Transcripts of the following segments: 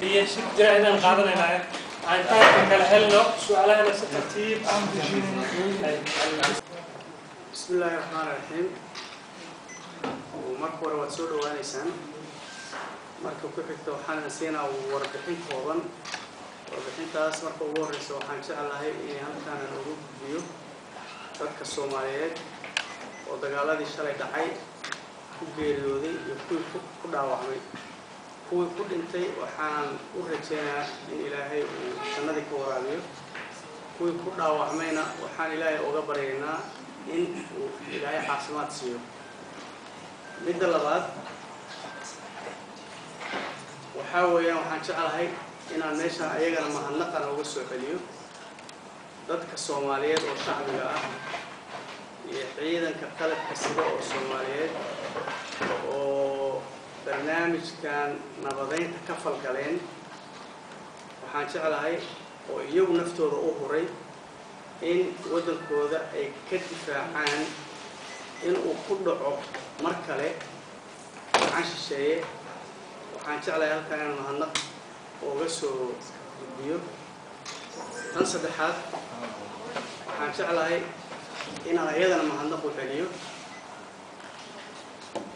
هي شيء جاهنا نقارن معه عن طريق الحل سؤالها نفس الترتيب. بسم الله الرحمن الرحيم. ومركو رواتسود وانيسان مركو كحكتو حنا سينا وربحين كوبان وربحين تاس مركو ورث وحنا جعلها إن هم كان الوجود بيو dadka Soomaaliyeed oo dagaaladii shalay dhacay ku geeriyooday iyo kuwii ku dhaawacmay kuwii ku dhintay waxaan u rajaynayaa in Ilaahay uu jannada ka waraabiyo kuwii ku dhaawacmayna waxaan Ilaahay uga baryaynaa in uu Ilaahay caafimaad siiyo midda labaad waxa weeyaan waxaan jecelahay inaan meeshan ayagana mahadnaqan uga soo celiyo dadka Soomaaliyeed oo shacbiga ah iyo ciidanka qalabka sida oo Soomaaliyeed oo barnaamijkan nabadeynta ka falgaleen waxaan jecelahay oo iyagu naftooda u huray in wadankooda ay ka difaacaan in uu ku dhaco mar kale gacan shisheeye waxaan jecelahay halkan inaan mahadnaq uga soo gudbiyo tan saddexaad waxaan jecelahay inaan ayadana mahadnaq u celiyo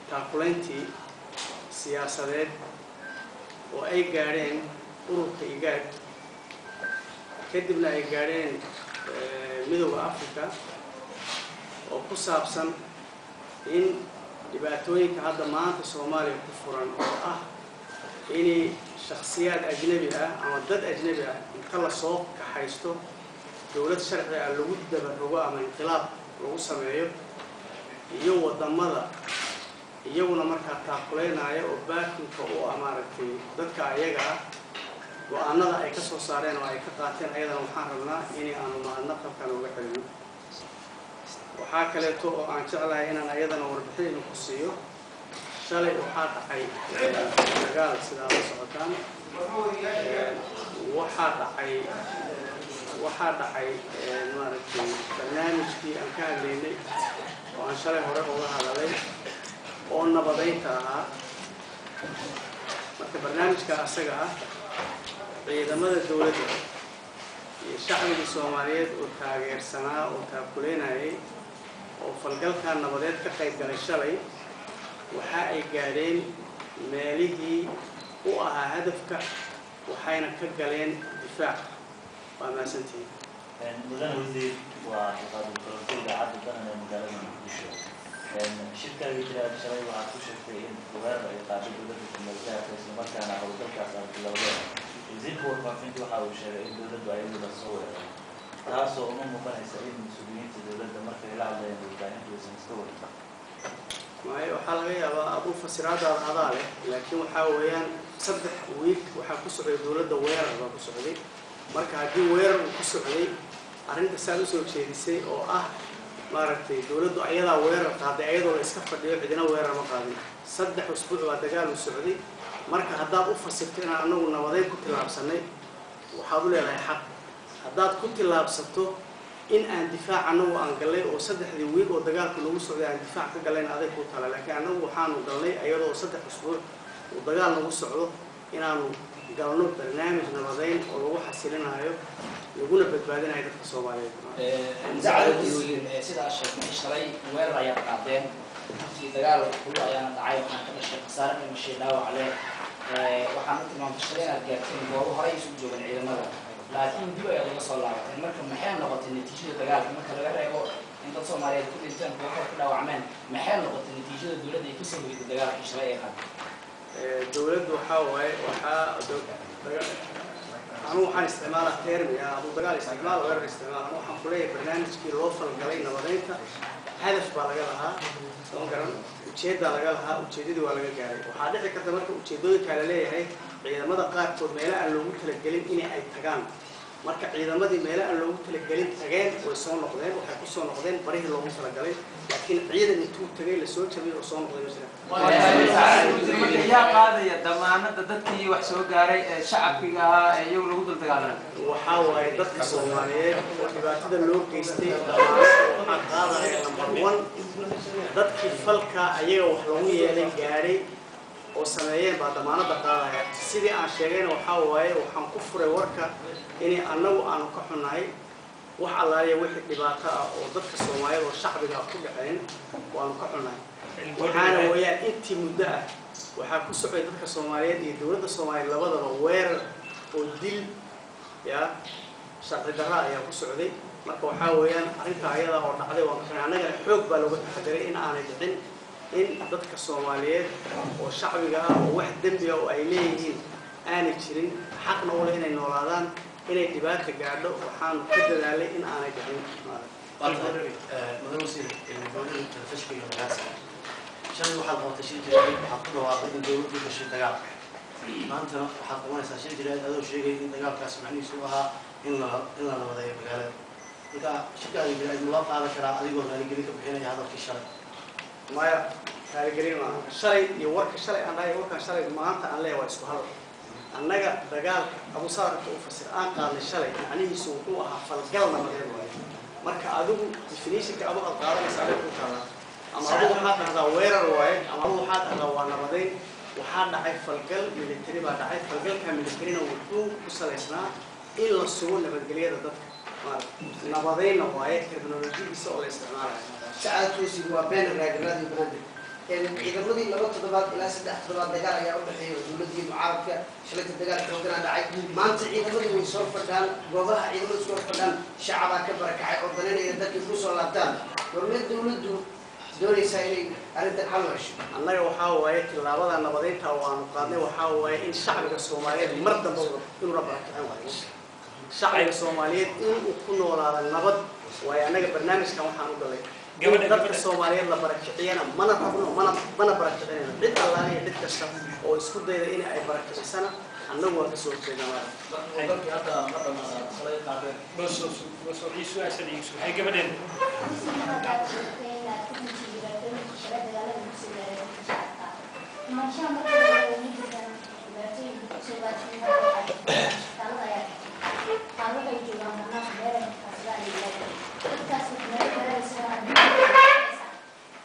taakulayntii siyaasadeed oo ay gaadheen ururka IGAD kadibna ay gaadheen midowga Afrika oo ku saabsan in dhibaatooyinka hadda maanta Soomaaliya ku furan oo ah inay shakhsiyaad ajnabi ah ama dad ajnabi ah inta la soo kaxaysto dawlad sharci ah lagu dabarogo ama inqilaab lagu sameeyo iyo wadamada iyaguna markaa taakuleynaya oo baakinka oo amaartay dadka ayaga ah go'aanada ay ka soo saareen oo ay ka qaateen ayadana waxaan rabnaa in aanu mahadnaqan uga xilino waxaa kale oo aan jeclahay inaan ayadana warbixin ku siiyo shalay waxaa dhacay dagaal sida la socotaan waxaa dhacay maaragtay barnaamijkii aan ka hadlaynay oo aan shalay hore uga hadalay oo nabadeynta ahaa marka barnaamijka asaga ah ciidamada dawladda iyo shacbiga Soomaaliyeed oo taageersanaa oo taakuleynayay oo falgalka nabadeed ka qayb galay shalay waxa ay gaareen meelihii u ahaa hadafka waxayna ka galeen difaac وما سنتين. مدن وزير وحفاظ الكرسي لعد الدنيا مجالنا مكوشة. شركة ويترا شراي وعكوشة فين وغير يقابل دولة المزرعة في سمكة أنا أقول لك على الدولة. وزير هو ما فين تحاول شراي دولة وعيد الصور. تاسو أمم مبني سعيد مسؤولين الدولة مركز العاب زي البلدان وزمستور. ما هي وحاليا أبو فسرات هذا لكن وحاوليان صدق ويك وحكوسع الدولة دوير أبو سعودي. marka hadii weerar uu ku socday arinta saad u soo jeedisay oo ah maaragtay dawladdu ayada weerar qaaday ayadoo iska fadhiyo cidina weerar ma qaadin saddex usbuuc waa dagaal u socday marka hadaad u fasirto in anagu nabadeyn ku tilaabsanay waxaad u leedahay xaq hadaad ku tilaabsato in aan difaac anagu aan galay oo saddexdii wiil oo dagaalku lagu socday aan difaac ka galeen aday ku tala laakiin anagu waxaanu galnay ayadoo saddex usbuuc oo dagaal lagu socdo inaanu galno barnaamij nabadeyn oo lagu xasilinayo laguna badbaadinayo dadka Soomaaliyeed sida sheekay shalay weerar ayaa qaadeen si dagaal kullu ayaa dhacay waxaan ka dhashay khasaare iyo shil dhaawac leh waxaan u tilmaamay shalay inaad gaarteen goobo horey isu joogan ciidamada laakiin dib ayaa laga soo laabtay marka maxay noqotay natiijada dagaalka marka laga reebo in dad Soomaaliyeed ku dhinteen kuwa ku dhaawacmeen maxay noqotay natiijada dawladda ay ku soo weyday dagaalkii shalay ee qaaday dawladdu waxa أنا وحنا استعمال الترم يا أبو دجال استعمال غير استعمال أنا وحنا كلية برنامج كي لوفر قلينا نبضينها هدف بالغلها سواء كان وشيد بالغلها وشيد ولا جاري وحادث كتبت وشيدود كاللية هي إذا ماذا قارب كود ميلا اللوجو تلقلين إني أي تجان مركب إذا ماذا ميلا اللوجو تلقلين تجان ويصون نقدين وحيكون نقدين بريه اللوجو تلقلين لكن عيد إن تو تجين للسوق شبيه وصون نقدين مثلا. يا قاضي الضمانة ضدتي وحسوا جاري شعب فيها يوم الوجود التجارة. وحاول ضد الصوماليين وحبات اللوجو يستي waxaan qaadaya number 1 dadkii falka ayaga wax lagu yeelay gaaray oo sameeyeen baa damaanada qaadaya sidii aan sheegayna waxa waaye waxaan ku furay warka in anagu aan ka xunahay wax allaaliya wixii dhibaato ah oo dadka Soomaaliyeed oo shacbiga ku dhaceen waan ka xunahay waxaana weeyaan intii muddo ah waxa ku socday dadka Soomaaliyeed iyo dawladda Soomaaliyeed labadaba weerar oo dil ya sharci darro ayaa ku socday marka waxa weeyaan arrinta ayada oo dhacday waa kan anaga xoog baa lagu taxadiray in aanay dhicin in dadka Soomaaliyeed oo shacbiga ah oo wax dambi ah oo ay leeyihiin aanay jirin xaqna u leh inay noolaadaan inay dhibaato gaadho waxaan ka dadaalay in aanay dhicin مدرسة المدرسة التشكيل المدرسة شان واحد غلط شيء جديد وحطوا واحد الدولة في الشيء تجار ما أنت حطوا وانا شيء جديد هذا الشيء جديد تجار كاسمعني سوها إلا أنا بدأ بقاله إذا شيء جديد الملاقة هذا كلا أديكوا هذا جديد بحين هذا في الشارع ما هذا جريمة الشرعي يورك الشرعي أنا يورك الشرعي ما أنت أنا لا واسكو هذا أنك دجال أبو صار توفسر قال الشرعي يعني يسوقوها فالقلنا ما marka adigu definition-ka abu qaadana saaray ku taala ama abu waxa dhacda weerar waaye ama abu waxa dhacda waa nabadeyn waxa dhacay falgal military baa dhacay falgalka military-na wuxuu ku saleysnaa in la sugo nabadgelyada dadka nabadeyna waaye technology-giisa oo la isticmaalayo ساعات وبين الراجلات البلد ciidamadii 2 toddobaad ilaa 3 toddobaad dagaal ayaa u dhaxeeyay dawladii mucaaradka shaqada dagaalka xoogana dhacay maanta ciidamadii way soo fadhaan goobaha ciidamadu soo fadhaan shacabka ka barakacay oo daneynaya dadka ku soo laabtaan dawladdu doonaysa inay arrintan xal u hesho annaga waxa waaye tilaabada nabadeynta waanu qaadnay waxa waaye in shacbiga Soomaaliyeed mar dambe inuu rabaan waayo shacbiga Soomaaliyeed inuu ku noolaado nabad waaye annaga barnaamijkan waxaan u galay dadka Soomaaliyeed la barakiciyana mana rabno mana barakiciyana cid allaah iyo cid kasta oo isku dayda in ay barakicisana annagu waa ka soo jeednaa dadka hadda ma salay qaadeen بس عيسو أسد عيسو هاي قبلين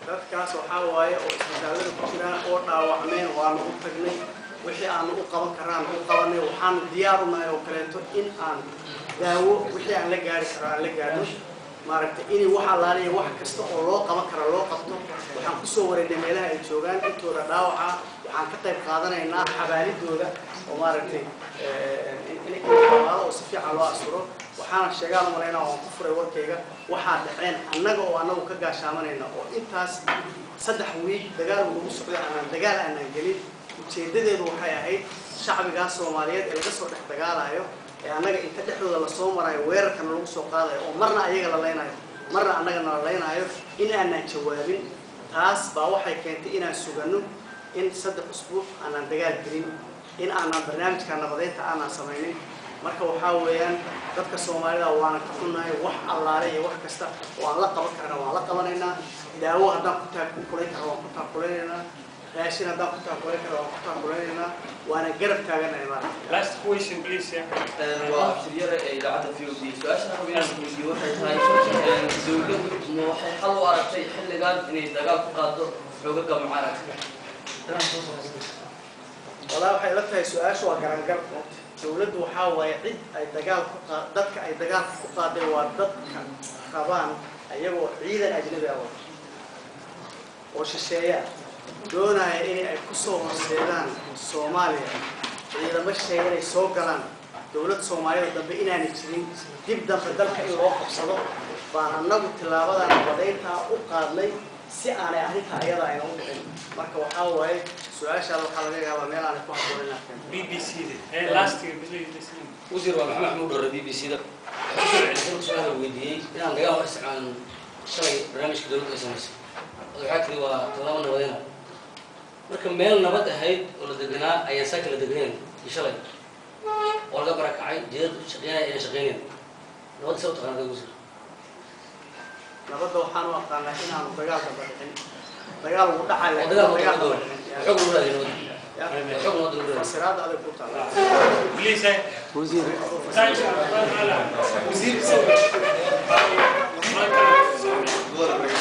dadkaas waxa waaye oo isbitaalada ku jiraan oo dhaawacmeen waanu u tagnay wixii aan u qaban karaan u qabanay waxaan diyaar u nahay oo kaleeto in aan daawo wixii aan la gaari karo aan la gaadho maaragtay in waxa laaliyo wax kasta oo loo qaban karo loo qabto waxaan ku soo wareegnay meelaha ay joogaan intooda dhaawaca waxaan ka qayb qaadanaynaa xabaalidooda oo maaragtay in xabaalo oo si fiican loo asuro waxaan sheegaan u maleynaa oo ku furay warkayga waxaa dhaceen annaga oo anagu ka gaashaamanayna oo intaas 3 wiil dagaal ugu socday aan dagaal aan gelin ujeedadeedu waxay ahayd shacbiga Soomaaliyeed ee laga soo dhex dagaalayo ee annaga inta dhexdooda la soo marayo weerarkan lagu soo qaadayo oo marna ayaga la leenayo marna annaga la leenayo in aanan jawaabin taas baa waxay keentay inaan sugano in 3 usbuuc aan dagaal gelin in aanan barnaamijka nabadeynta aanan sameeynin marka waxa weeyaan dadka Soomaalida waana ka xunahay wax allaale iyo wax kasta oo aan la qaban karna waan la qabanaynaa daawo haddaan ku taakuleyn karo waan ku taakuleynaa raashin haddaan ku taakuleyn karo waan ku taakuleynaa waana garab taaganahay last question please وأبشر إلى عدد في ودي سؤال أنا بيجي واحد هاي زوجة إنه حلو على شيء حل قال إني دقال قادر حقوق معارك والله waxay la tahay su'aashu waa garan gar dawladdu waxa way cid ay dagaal ku dadka ay dagaal ku qaaday waa dadka qabaan ayagoo ciidan ajnabi ah oo shisheeya doonaya in ay ku soo horseedaan Soomaaliya ciidamo sheegay soo galaan dawladda Soomaaliya dambe inaanay jirin dib dambe dalka in loo qabsado baan annagu tilaabada nabadeynta u qaadnay si aanay arrinta ayada ayna u dhicin marka waxa waaye su'aashaada waxa laga yaabaa meel aan ku haboonayna BBC last year BBC وزير محمود الردي بيصير سؤال ودي إن دجال عن شيء برنامج كدول إسماعيل الحكي وطلبنا نبضنا لكن ميل نبض هيد ولا دجنا أي ساكن دجنين يشلي ولا برك عين جد شقينا إلى شقينا نبض سوت خانة وزير nabadda waxaan u aqaanaa in aan dagaalka badin dagaal uu dhaxay حكم ولا دين حكم ولا fasiraada adag ku taala please وزير وزير قول